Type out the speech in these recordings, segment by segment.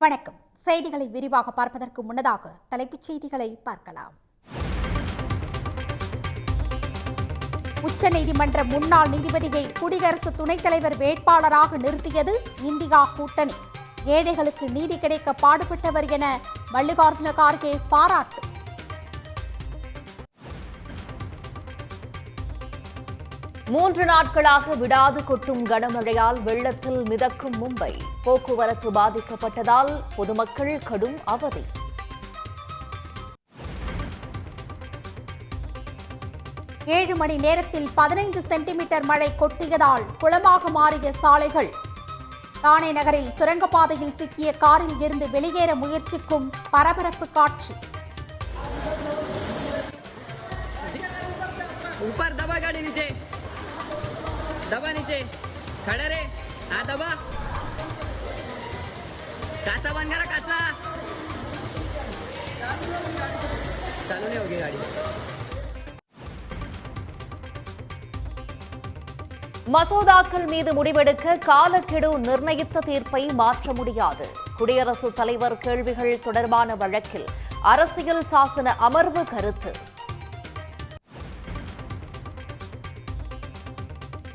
வணக்கம். செய்திகளை விரிவாக பார்ப்பதற்கு முன்னதாக தலைப்புச் செய்திகளை பார்க்கலாம். உச்சநீதிமன்ற முன்னாள் நீதிபதியை குடியரசு துணைத் தலைவர் வேட்பாளராக நிறுத்தியது இந்தியா கூட்டணி. ஏழைகளுக்கு நீதி கிடைக்க பாடுபட்டவர் என மல்லிகார்ஜுன கார்கே பாராட்டு. மூன்று நாட்களாக விடாது கொட்டும் கனமழையால் வெள்ளத்தில் மிதக்கும் மும்பை. போக்குவரத்து பாதிக்கப்பட்டதால் பொதுமக்கள் கடும் அவதி. ஏழு மணி நேரத்தில் 15 சென்டிமீட்டர் மழை கொட்டியதால் குளமாக மாறிய சாலைகள். தானே நகரில் சுரங்கப்பாதையில் சிக்கிய காரில் இருந்து வெளியேற முயற்சிக்கும் பரபரப்பு காட்சி. दबा नीचे खड़ा रे दबा काचा बंद करा काचा चालू नहीं होगी गाड़ी. மசோதாக்கள் மீது முடிவெடுக்க காலக்கெடு நிர்ணயித்த தீர்ப்பை மாற்ற முடியாது. குடியரசுத் தலைவர் கேள்விகள் தொடர்பான வழக்கில் அரசியல் சாசன அமர்வு கருத்து.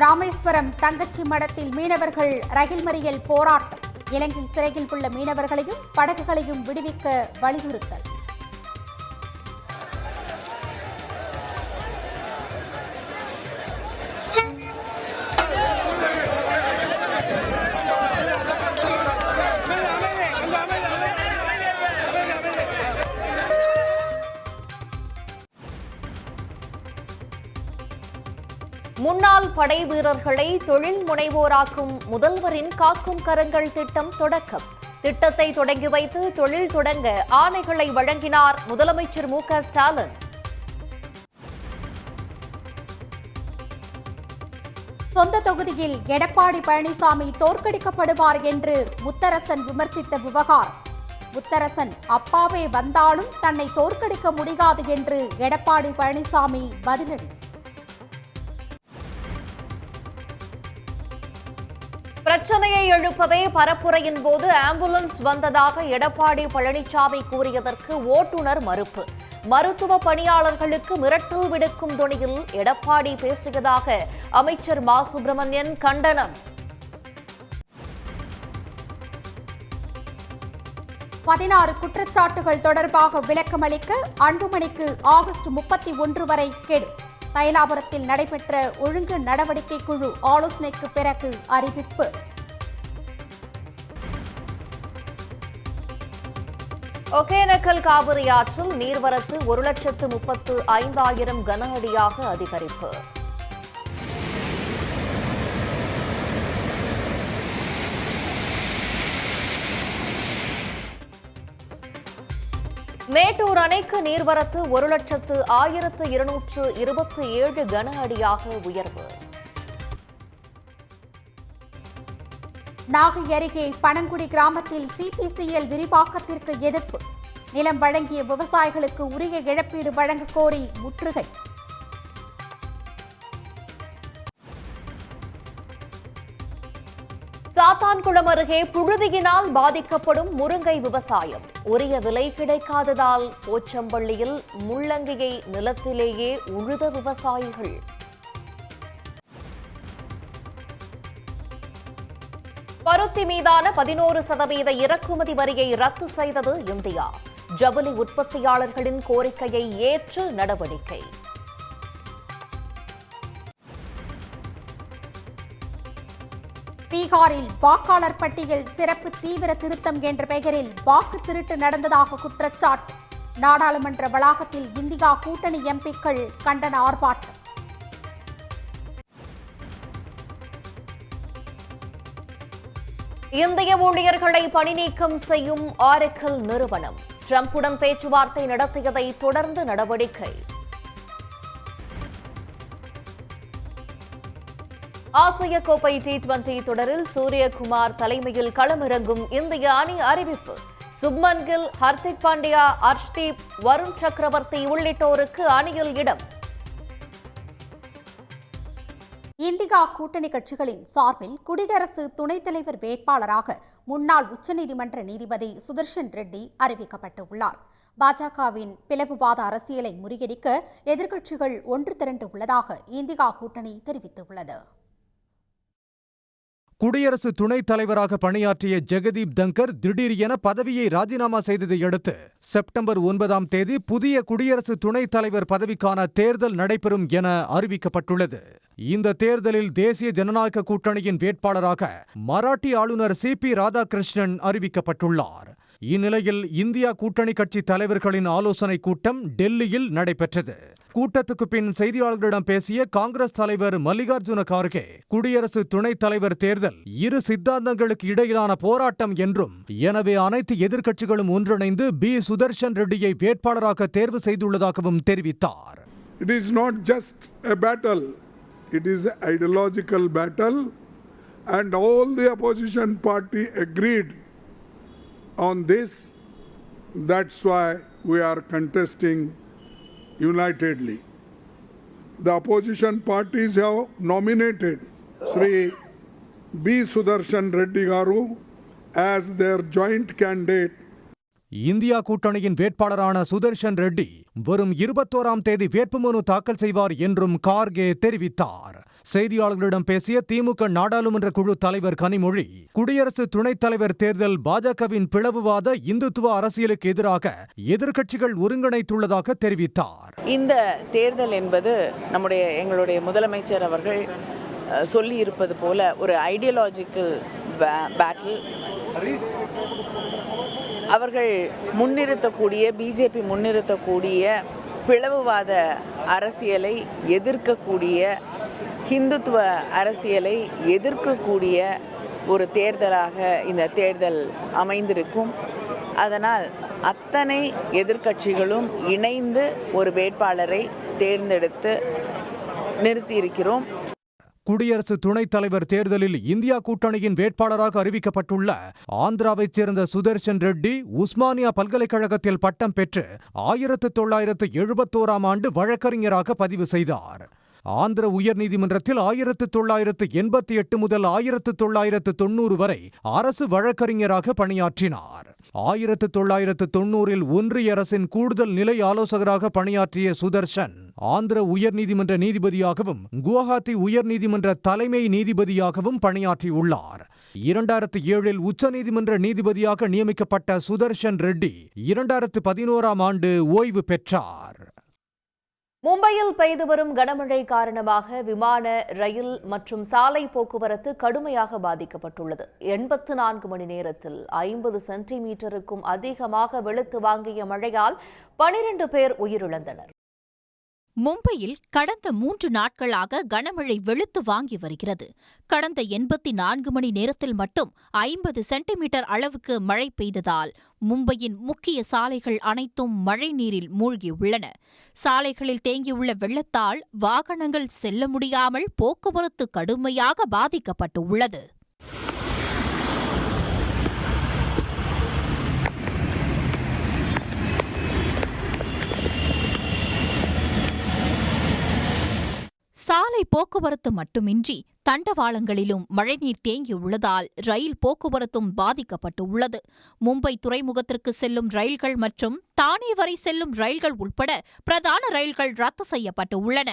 ராமேஸ்வரம் தங்கச்சி மடத்தில் மீனவர்கள் ரயில் மறியல் போராட்டம். இலங்கை சிறையில் உள்ள மீனவர்களையும் படகுகளையும் விடுவிக்க வலியுறுத்தல். முன்னாள் படை வீரர்களை தொழில் முனைவோராக்கும் முதல்வரின் காக்கும் கரங்கள் திட்டம் தொடக்கம். திட்டத்தை தொடங்கி வைத்து தொழில் தொடங்க ஆணைகளை வழங்கினார் முதலமைச்சர் மு.க. ஸ்டாலின். சொந்த தொகுதியில் எடப்பாடி பழனிசாமி தோற்கடிக்கப்படுவார் என்று முத்தரசன் விமர்சித்த விவகாரம். முத்தரசன் அப்பாவே வந்தாலும் தன்னை தோற்கடிக்க முடியாது என்று எடப்பாடி பழனிசாமி பதிலடி. பிரச்சனையை எழுப்பவே பரப்புரையின் போது ஆம்புலன்ஸ் வந்ததாக எடப்பாடி பழனிசாமி கூறியதற்கு ஓட்டுநர் மறுப்பு. மருத்துவ பணியாளர்களுக்கு மிரட்டல் விடுக்கும் தொனியில் எடப்பாடி பேசியதாக அமைச்சர் மா. சுப்பிரமணியன் கண்டனம். 16 குற்றச்சாட்டுகள் தொடர்பாக விளக்கமளிக்க அன்புமணிக்கு ஆகஸ்ட் 31 வரை கெடு. தைலாபுரத்தில் நடைபெற்ற ஒழுங்கு நடவடிக்கை குழு ஆலோசனைக்கு பிறகு அறிவிப்பு. ஒகேனக்கல் காவிரி ஆற்றில் நீர்வரத்து 1,35,000 கன அடியாக அதிகரிப்பு. மேட்டூர் அணைக்கு நீர்வரத்து 1,01,227 கன அடியாக உயர்வு. நாகை அருகே பனங்குடி கிராமத்தில் சிபிசிஎல் விரிவாக்கத்திற்கு எதிர்ப்பு. நிலம் வழங்கிய விவசாயிகளுக்கு உரிய இழப்பீடு வழங்க கோரி முற்றுகை. சாத்தான்குளம் அருகே புழுதியினால் பாதிக்கப்படும் முருங்கை விவசாயம். உரிய விலை கிடைக்காததால் போச்சம்பள்ளியில் முள்ளங்கியை நிலத்திலேயே உழுத விவசாயிகள். பருத்தி மீதான 11% இறக்குமதி வரியை ரத்து செய்தது இந்தியா. ஜவுளி உற்பத்தியாளர்களின் கோரிக்கையை ஏற்று நடவடிக்கை. பீகாரில் வாக்காளர் பட்டியல் சிறப்பு தீவிர திருத்தம் என்ற பெயரில் வாக்கு திருட்டு நடந்ததாக குற்றச்சாட்டு. நாடாளுமன்ற வளாகத்தில் இந்தியா கூட்டணி எம்பிக்கள் கண்டன ஆர்ப்பாட்டம். இந்திய ஊழியர்களை பணிநீக்கம் செய்யும் ஆரக்கிள் நிறுவனம் டிரம்புடன் பேச்சுவார்த்தை நடத்தியதை தொடர்ந்து நடவடிக்கை. ஆசிய கோப்பை T20 தொடரில் சூரியகுமார் தலைமையில் களமிறங்கும் இந்திய அணி அறிவிப்பு. சுப்மன் கில், ஹர்திக் பாண்டியா, அர்ஷ்தீப், வருண் சக்கரவர்த்தி உள்ளிட்டோருக்கு அணியில் இடம். இந்தியா கூட்டணி கட்சிகளின் சார்பில் குடியரசு துணைத் தலைவர் வேட்பாளராக முன்னாள் உச்சநீதிமன்ற நீதிபதி சுதர்ஷன் ரெட்டி அறிவிக்கப்பட்டுள்ளார். பாஜகவின் பிளவுவாத அரசியலை முறியடிக்க எதிர்க்கட்சிகள் ஒன்று திரண்டு உள்ளதாக இந்தியா கூட்டணி தெரிவித்துள்ளது. குடியரசு துணைத் தலைவராக பணியாற்றிய ஜெகதீப் தங்கர் திடீர் என பதவியை ராஜினாமா செய்ததை அடுத்து செப்டம்பர் 9ஆம் தேதி புதிய குடியரசு துணைத் தலைவர் பதவிக்கான தேர்தல் நடைபெறும் என அறிவிக்கப்பட்டுள்ளது. இந்த தேர்தலில் தேசிய ஜனநாயக கூட்டணியின் வேட்பாளராக மராட்டி ஆளுநர் CP ராதாகிருஷ்ணன் அறிவிக்கப்பட்டுள்ளார். இந்நிலையில் இந்தியா கூட்டணி கட்சி தலைவர்களின் ஆலோசனை கூட்டம் டெல்லியில் நடைபெற்றது. கூட்டத்துக்கு பின் செய்தியாளர்களிடம் பேசிய காங்கிரஸ் தலைவர் மல்லிகார்ஜுன கார்கே, குடியரசு துணைத் தலைவர் தேர்தல் இரு சித்தாந்தங்களுக்கு இடையிலான போராட்டம் என்றும், எனவே அனைத்து எதிர்க்கட்சிகளும் ஒன்றிணைந்து சுதர்ஷன் ரெட்டியை வேட்பாளராக தேர்வு செய்துள்ளதாகவும் தெரிவித்தார். It is not just a battle, it is an ideological battle, and all the opposition party agreed on this. That's why we are contesting unitedly. The opposition parties have nominated Sri Sudarshan Reddy Garu as their joint candidate. India கூட்டணியின் வேட்பாளரான சுதர்ஷன் ரெட்டி வரும் 21ஆம் தேதி வேட்புமனு தாக்கல் செய்வார் என்றும் கார்கே தெரிவித்தார். செய்தியாளர்களிடம் பேசிய திமுக நாடாளுமன்ற குழு தலைவர் கனிமொழி, குடியரசு துணைத் தலைவர் தேர்தல் பாஜகவின் பிளவுவாத இந்துத்துவ அரசியலுக்கு எதிராக எதிர்க்கட்சிகள் ஒருங்கிணைத்துள்ளதாக தெரிவித்தார். இந்த தேர்தல் என்பது எங்களுடைய முதலமைச்சர் அவர்கள் சொல்லி இருப்பது போல ஒரு ஐடியாலஜிக்கல் பேட்டில். அவர்கள் முன்னிறுத்தக்கூடிய பிஜேபி முன்னிறுத்தக்கூடிய பிளவுவாத அரசியலை எதிர்க்கக்கூடிய, ஹிந்துத்துவ அரசியலை எதிர்க்கக்கூடிய ஒரு தேர்தலாக இந்த தேர்தல் அமைந்திருக்கும். அதனால் அத்தனை எதிர்க்கட்சிகளும் இணைந்து ஒரு வேட்பாளரை தேர்ந்தெடுத்து நிறுத்தியிருக்கிறோம். குடியரசு துணைத் தலைவர் தேர்தலில் இந்தியா கூட்டணியின் வேட்பாளராக அறிவிக்கப்பட்டுள்ள ஆந்திராவைச் சேர்ந்த சுதர்ஷன் ரெட்டி உஸ்மானியா பல்கலைக்கழகத்தில் பட்டம் பெற்று 1971ஆம் ஆண்டு வழக்கறிஞராக பதிவு செய்தார். ஆந்திர உயர்நீதிமன்றத்தில் 1988 முதல் 1990 வரை அரசு வழக்கறிஞராக பணியாற்றினார். 1990இல் ஒன்றிய அரசின் கூடுதல் நிலை ஆலோசகராக பணியாற்றிய சுதர்ஷன் ஆந்திர உயர்நீதிமன்ற நீதிபதியாகவும் குவஹாத்தி உயர்நீதிமன்ற தலைமை நீதிபதியாகவும் பணியாற்றியுள்ளார். 2007இல் உச்சநீதிமன்ற நீதிபதியாக நியமிக்கப்பட்ட சுதர்ஷன் ரெட்டி 2011ஆம் ஆண்டு ஓய்வு பெற்றார். மும்பையில் பெய்து வரும் கனமழை காரணமாக விமான, ரயில் மற்றும் சாலை போக்குவரத்து கடுமையாக பாதிக்கப்பட்டுள்ளது. 84 மணி நேரத்தில் 50 சென்டிமீட்டருக்கும் அதிகமாக வெளுத்து வாங்கிய மழையால் 12 பேர் உயிரிழந்தனர். மும்பையில் கடந்த 3 நாட்களாக கனமழை வெளுத்து வாங்கி வருகிறது. கடந்த 84 மணி நேரத்தில் மட்டும் 50 சென்டிமீட்டர் அளவுக்கு மழை பெய்ததால் மும்பையின் முக்கிய சாலைகள் அனைத்தும் மழை நீரில் மூழ்கியுள்ளன. சாலைகளில் தேங்கியுள்ள வெள்ளத்தால் வாகனங்கள் செல்ல முடியாமல் போக்குவரத்து கடுமையாக பாதிக்கப்பட்டுள்ளது. சாலை போக்குவரத்து மட்டுமின்றி தண்டவாளங்களிலும் மழைநீர் தேங்கியுள்ளதால் ரயில் போக்குவரத்தும் பாதிக்கப்பட்டு உள்ளது. மும்பை துறைமுகத்திற்கு செல்லும் ரயில்கள் மற்றும் தானே வரை செல்லும் ரயில்கள் உட்பட பிரதான ரயில்கள் ரத்து செய்யப்பட்டு உள்ளன.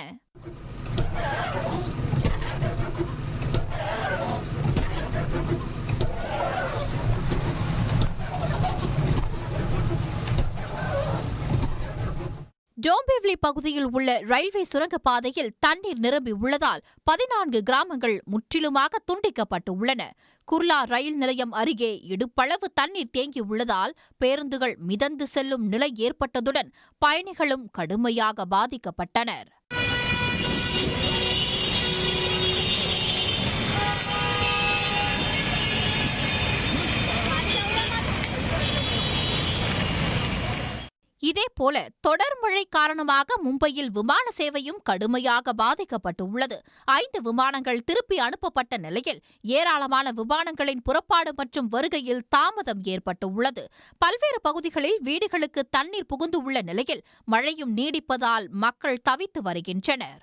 டோம்பிவ்லி பகுதியில் உள்ள ரயில்வே சுரங்கப்பாதையில் தண்ணீர் நிரம்பி உள்ளதால் 14 கிராமங்கள் முற்றிலுமாக துண்டிக்கப்பட்டு உள்ளன. குர்லா ரயில் நிலையம் அருகே இடுப்பளவு தண்ணீர் தேங்கியுள்ளதால் பேருந்துகள் மிதந்து செல்லும் நிலை ஏற்பட்டதுடன் பயணிகளும் கடுமையாக பாதிக்கப்பட்டனர். இதேபோல தொடர் மழை காரணமாக மும்பையில் விமான சேவையும் கடுமையாக பாதிக்கப்பட்டுள்ளது. 5 விமானங்கள் திருப்பி அனுப்பப்பட்ட நிலையில் ஏராளமான விமானங்களின் புறப்பாடு மற்றும் வருகையில் தாமதம் ஏற்பட்டுள்ளது. பல்வேறு பகுதிகளில் வீடுகளுக்கு தண்ணீர் புகுந்து உள்ள நிலையில் மழையும் நீடிப்பதால் மக்கள் தவித்து வருகின்றனர்.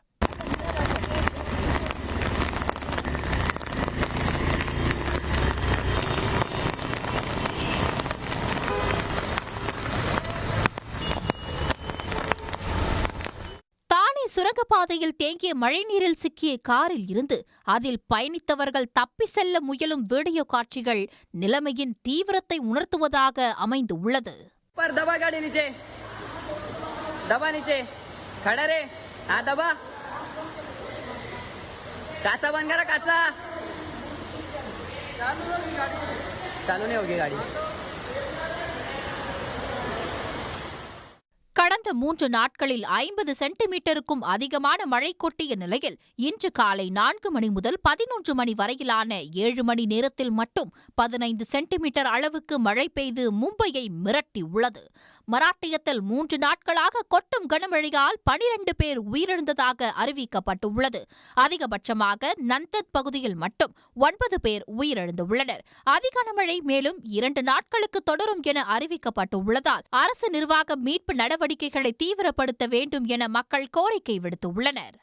சுரங்கப்பாதையில் தேங்கிய மழைநீரில் சிக்கிய காரில் இருந்து அதில் பயணித்தவர்கள் தப்பி செல்ல முயலும் வீடியோ காட்சிகள் நிலைமையின் தீவிரத்தை உணர்த்துவதாக அமைந்துள்ளது. கடந்த 3 நாட்களில் 50 சென்டிமீட்டருக்கும் அதிகமான மழை கொட்டிய நிலையில் இன்று காலை 4 மணி முதல் 11 மணி வரையிலான 7 மணி நேரத்தில் மட்டும் 15 சென்டிமீட்டர் அளவுக்கு மழை பெய்து மும்பையை மிரட்டியுள்ளது. மராட்டியத்தில் 3 நாட்களாக கொட்டும் கனமழையால் 12 பேர் உயிரிழந்ததாக அறிவிக்கப்பட்டுள்ளது. அதிகபட்சமாக நந்தத் பகுதியில் மட்டும் 9 பேர் உயிரிழந்துள்ளனர். அதிகனமழை மேலும் 2 நாட்களுக்கு தொடரும் என அறிவிக்கப்பட்டுள்ளதால் அரசு நிர்வாகம் மீட்பு நடவடிக்கைகளை தீவிரப்படுத்த வேண்டும் என மக்கள் கோரிக்கை விடுத்துள்ளனர்.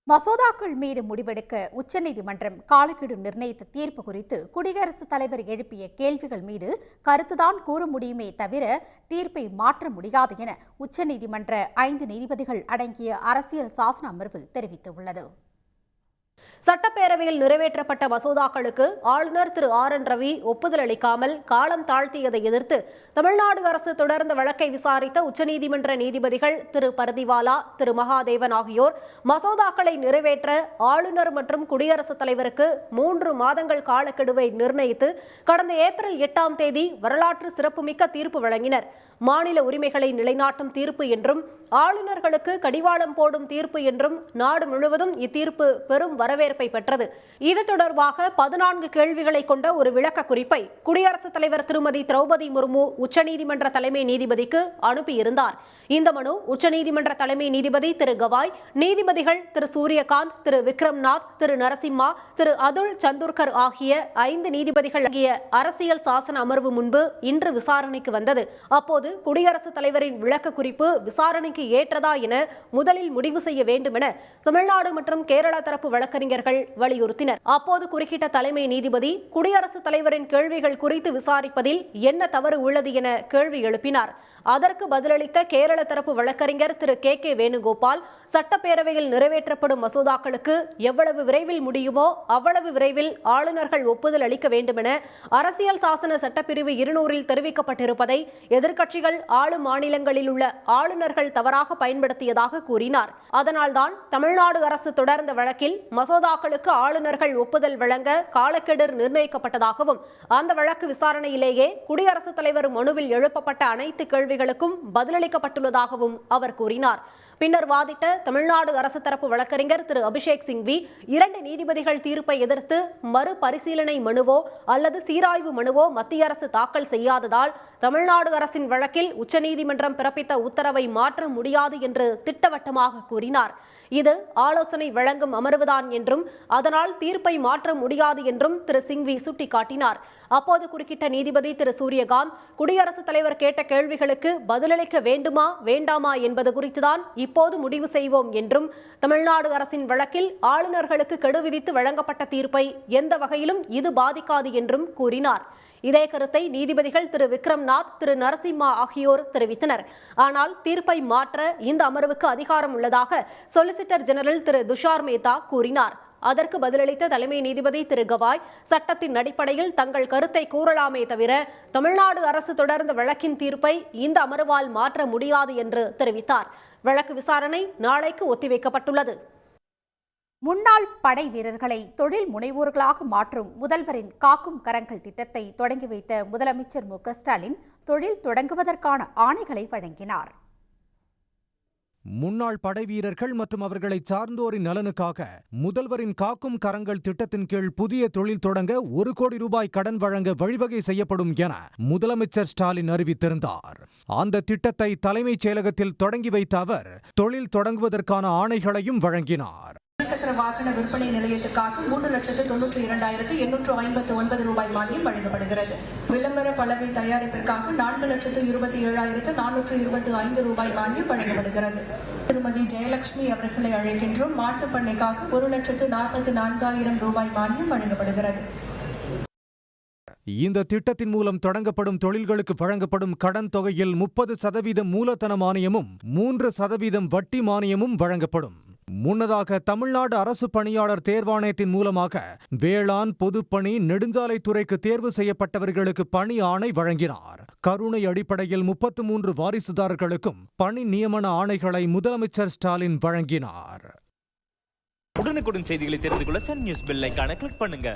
மசோதாக்கள் மீது முடிவெடுக்க உச்சநீதிமன்றம் காலக்கெடு நிர்ணயித்த தீர்ப்பு குறித்து குடியரசுத் தலைவர் எழுப்பிய கேள்விகள் மீது கருத்துதான் கூற முடியுமே தவிர தீர்ப்பை மாற்ற முடியாது என உச்சநீதிமன்ற 5 நீதிபதிகள் அடங்கிய அரசியல் சாசன அமர்வு தெரிவித்துள்ளது. சட்டப்பேரவையில் நிறைவேற்றப்பட்ட மசோதாக்களுக்கு ஆளுநர் திரு RN ரவி ஒப்புதல் அளிக்காமல் காலம் தாழ்த்தியதை எதிர்த்து தமிழ்நாடு அரசு தொடர்ந்த வழக்கை விசாரித்த உச்சநீதிமன்ற நீதிபதிகள் திரு பர்திவாலா, திரு மகாதேவன் ஆகியோர் மசோதாக்களை நிறைவேற்ற ஆளுநர் மற்றும் குடியரசுத் தலைவருக்கு 3 மாதங்கள் காலக்கெடுவை நிர்ணயித்து கடந்த ஏப்ரல் 8ஆம் தேதி வரலாற்று சிறப்புமிக்க தீர்ப்பு வழங்கினர். மாநில உரிமைகளை நிலைநாட்டும் தீர்ப்பு என்றும் ஆளுநர்களுக்கு கடிவாளம் போடும் தீர்ப்பு என்றும் நாடு முழுவதும் இத்தீர்ப்பு பெரும் வரவேற்பை பெற்றது. இது தொடர்பாக 14 கேள்விகளை கொண்ட ஒரு விளக்க குறிப்பை குடியரசுத் தலைவர் திருமதி திரௌபதி முர்மு உச்சநீதிமன்ற தலைமை நீதிபதிக்கு அனுப்பியிருந்தார். இந்த மனு உச்சநீதிமன்ற தலைமை நீதிபதி திரு கவாய், நீதிபதிகள் திரு சூரியகாந்த், திரு விக்ரம்நாத், திரு நரசிம்மா, திரு அதுல் சந்துர்கர் ஆகிய 5 நீதிபதிகள் அடங்கிய அரசியல் சாசன அமர்வு முன்பு இன்று விசாரணைக்கு வந்தது. அப்போது குடியரசுத் தலைவரின் விளக்க குறிப்பு விசாரணைக்கு ஏற்றதா என முதலில் முடிவு செய்ய வேண்டும் என தமிழ்நாடு மற்றும் கேரளா தரப்பு வழக்கறிஞர்கள் வலியுறுத்தினர். அப்போது குறுக்கிட்ட தலைமை நீதிபதி குடியரசுத் தலைவரின் கேள்விகள் குறித்து விசாரிப்பதில் என்ன தவறு உள்ளது என கேள்வி எழுப்பினார். அதற்கு பதிலளித்த கேரள தரப்பு வழக்கறிஞர் திரு KK வேணுகோபால், சட்டப்பேரவையில் நிறைவேற்றப்படும் மசோதாக்களுக்கு எவ்வளவு விரைவில் முடியுமோ அவ்வளவு விரைவில் ஆளுநர்கள் ஒப்புதல் அளிக்க வேண்டும் என அரசியல் சாசன சட்டப்பிரிவு 200 தெரிவிக்கப்பட்டிருப்பதை எதிர்க்கட்சிகள் ஆளும் மாநிலங்களில் உள்ள ஆளுநர்கள் தவறாக பயன்படுத்தியதாக கூறினார். அதனால்தான் தமிழ்நாடு அரசு தொடர்ந்த வழக்கில் மசோதாக்களுக்கு ஆளுநர்கள் ஒப்புதல் வழங்க காலக்கெடு நிர்ணயிக்கப்பட்டதாகவும் அந்த வழக்கு விசாரணையிலேயே குடியரசுத் தலைவர் மனுவில் எழுப்பப்பட்ட அனைத்து கேள்விகளுக்கும் பதிலளிக்கப்பட்டுள்ளதாகவும் அவர் கூறினார். பின்னர் வாதிட்ட தமிழ்நாடு அரசு தரப்பு வழக்கறிஞர் திரு அபிஷேக் சிங்வி 2 நீதிபதிகள் தீர்ப்பை எதிர்த்து மறுபரிசீலனை மனுவோ அல்லது சீராய்வு மனுவோ மத்திய அரசு தாக்கல் செய்யாததால் தமிழ்நாடு அரசின் வழக்கில் உச்சநீதிமன்றம் பிறப்பித்த உத்தரவை மாற்ற முடியாது என்று திட்டவட்டமாக கூறினார். இது ஆலோசனை வழங்கும் அமர்வுதான் என்றும் அதனால் தீர்ப்பை மாற்ற முடியாது என்றும் திரு சிங்வி சுட்டிக்காட்டினார். அப்போது குறுக்கிட்ட நீதிபதி திரு சூரியகாந்த், குடியரசுத் தலைவர் கேட்ட கேள்விகளுக்கு பதிலளிக்க வேண்டுமா வேண்டாமா என்பது குறித்துதான் இப்போது முடிவு செய்வோம் என்றும் தமிழ்நாடு அரசின் வழக்கில் ஆளுநர்களுக்கு கெடு விதித்து வழங்கப்பட்ட தீர்ப்பை எந்த வகையிலும் இது பாதிக்காது என்றும் கூறினார். இதே கருத்தை நீதிபதிகள் திரு விக்ரம்நாத், திரு நரசிம்மா ஆகியோர் தெரிவித்தனர். ஆனால் தீர்ப்பை மாற்ற இந்த அமர்வுக்கு அதிகாரம் உள்ளதாக சொலிசிட்டர் ஜெனரல் திரு துஷார் மேத்தா கூறினார். அதற்கு பதிலளித்த தலைமை நீதிபதி திரு கவாய், சட்டத்தின் அடிப்படையில் தங்கள் கருத்தை கூறலாமே தவிர தமிழ்நாடு அரசு தொடர்ந்த வழக்கின் தீர்ப்பை இந்த அமர்வால் மாற்ற முடியாது என்று தெரிவித்தார். வழக்கு விசாரணை நாளைக்கு ஒத்திவைக்கப்பட்டுள்ளது. முன்னாள் படை வீரர்களை தொழில் முனைவோர்களாக மாற்றும் முதல்வரின் காக்கும் கரங்கள் திட்டத்தை தொடங்கி வைத்த முதலமைச்சர் மு.க. ஸ்டாலின் தொழில் தொடங்குவதற்கான ஆணைகளை வழங்கினார். முன்னாள் படைவீரர்கள் மற்றும் அவர்களை சார்ந்தோரின் நலனுக்காக முதல்வரின் காக்கும் கரங்கள் திட்டத்தின் கீழ் புதிய தொழில் தொடங்க 1 கோடி ரூபாய் கடன் வழங்க வழிவகை செய்யப்படும் என முதலமைச்சர் ஸ்டாலின் அறிவித்திருந்தார். அந்த திட்டத்தை தலைமைச் செயலகத்தில் தொடங்கி வைத்த அவர் தொழில் தொடங்குவதற்கான ஆணைகளையும் வழங்கினார். சக்கர வாகன விற்பனை நிலையத்திற்காக 3,92,859 ரூபாய் மானியம் வழங்கப்படுகிறது. விளம்பர பலகை தயாரிப்பிற்காக 4,27,425 ரூபாய் மானியம் வழங்கப்படுகிறது. திருமதி ஜெயலட்சுமி அவர்களை அழைக்கின்றோம். மாட்டுப் பண்ணைக்காக 1,44,000 ரூபாய் மானியம் வழங்கப்படுகிறது. இந்த திட்டத்தின் மூலம் தொடங்கப்படும் தொழில்களுக்கு வழங்கப்படும் கடன் தொகையில் 30% மூலதன மானியமும் 3% வட்டி மானியமும் வழங்கப்படும். முன்னதாக தமிழ்நாடு அரசு பணியாளர் தேர்வாணையத்தின் மூலமாக வேளாண், பொதுப்பணி, நெடுஞ்சாலைத்துறைக்கு தேர்வு செய்யப்பட்டவர்களுக்கு பணி ஆணை வழங்கினார். கருணை அடிப்படையில் 33 வாரிசுதாரர்களுக்கும் பணி நியமன ஆணைகளை முதலமைச்சர் ஸ்டாலின் வழங்கினார். உடனுக்குடன் செய்திகளை தெரிந்து கொள்ள சன் நியூஸ் பெல் ஐகானை கிளிக் பண்ணுங்க.